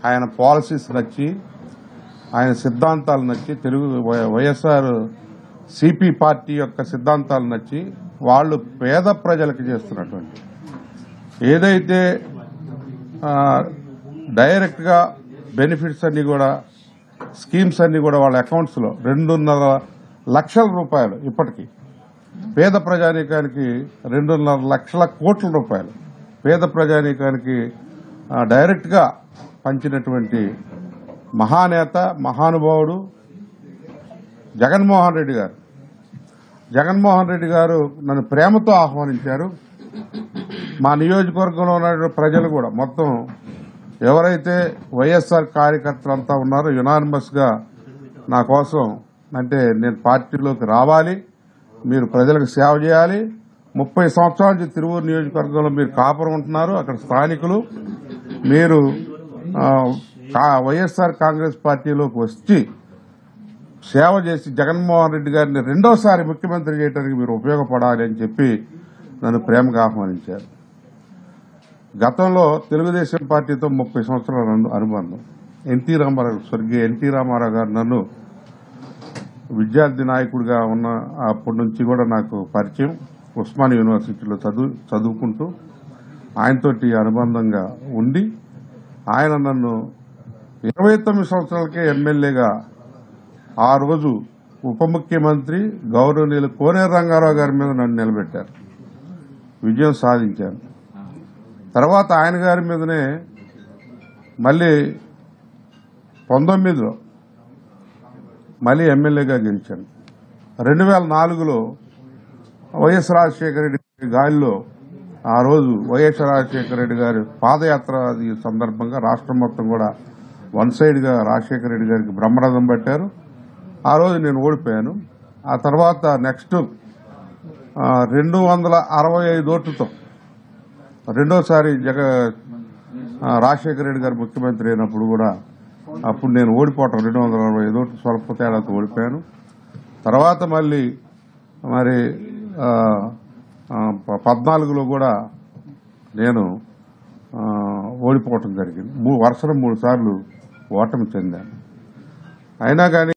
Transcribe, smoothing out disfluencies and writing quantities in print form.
ఆయన పాలసీస్ నచ్చి, ఆయన సిద్ధాంతాలు నచ్చి, వైఎస్ఆర్ సిపి పార్టీ యొక్క సిద్ధాంతాలు నచ్చి వాళ్ళు పేద ప్రజలకు చేస్తున్నటువంటి ఏదైతే డైరెక్ట్ గా బెనిఫిట్స్ అన్ని కూడా, స్కీమ్స్ అన్ని కూడా వాళ్ళ అకౌంట్స్ లో 2.5 లక్షల రూపాయలు, ఇప్పటికీ పేద ప్రజానీకానికి 2.5 లక్షల కోట్ల రూపాయలు పేద ప్రజానీకానికి డైరెక్ట్ గా పంచినటువంటి మహానేత, మహానుభావుడు జగన్మోహన్ రెడ్డి గారు. జగన్మోహన్ రెడ్డి గారు నన్ను ప్రేమతో ఆహ్వానించారు. మా నియోజకవర్గంలో ఉన్న ప్రజలు కూడా మొత్తం ఎవరైతే వైఎస్ఆర్ కార్యకర్తలంతా ఉన్నారో యునానిమస్ గా నా కోసం, అంటే నేను పార్టీలోకి రావాలి, మీరు ప్రజలకు సేవ చేయాలి. 30 సంవత్సరాల నుంచి తిరువూరు నియోజకవర్గంలో మీరు కాపురం ఉంటున్నారు, అక్కడ స్థానికులు, మీరు వైఎస్ఆర్ కాంగ్రెస్ పార్టీలోకి వచ్చి సేవ చేసి జగన్మోహన్ రెడ్డి గారిని రెండోసారి ముఖ్యమంత్రి చేయడానికి మీరు ఉపయోగపడాలి అని చెప్పి నన్ను ప్రేమగా ఆహ్వానించారు. గతంలో తెలుగుదేశం పార్టీతో 30 సంవత్సరాల అనుబంధం. స్వర్గీయ ఎన్టీ రామారావు గారు నన్ను విద్యార్థి నాయకుడిగా ఉన్న అప్పటి నుంచి కూడా నాకు పరిచయం. ఉస్మాన్ యూనివర్సిటీలో చదువుకుంటూ ఆయనతోటి అనుబంధంగా ఉండి, ఆయన నన్ను 29 సంవత్సరాలకే ఎమ్మెల్యేగా ఆ రోజు ఉప ముఖ్యమంత్రి గౌరవనీయులు కోనేరు రంగారావు గారి మీద నన్ను నిలబెట్టారు. విజయం సాధించాను. తర్వాత ఆయన గారి మీదనే మళ్లీ 19లో మళ్లీ ఎమ్మెల్యేగా గెలిచాను. 2004లో వైఎస్ రాజశేఖర రెడ్డి గాలిలో ఆ రోజు వైఎస్ రాజశేఖర రెడ్డి గారి పాదయాత్ర సందర్భంగా రాష్ట్రం మొత్తం కూడా వన్ సైడ్ గా రాజశేఖర రెడ్డి గారికి బ్రహ్మరథం పట్టారు. ఆ రోజు నేను ఓడిపోయాను. ఆ తర్వాత నెక్స్ట్ 265 ఓట్లతో రెండోసారి రాజశేఖర రెడ్డి గారు ముఖ్యమంత్రి అయినప్పుడు కూడా అప్పుడు నేను ఓడిపోవటం 265 ఓట్లు స్వల్ప తేడాతో ఓడిపోయాను. తర్వాత మళ్ళీ మరి 14లో కూడా నేను ఓడిపోవటం జరిగింది. వరుసగా 3 సార్లు ఓటమి చెందాను. అయినా కానీ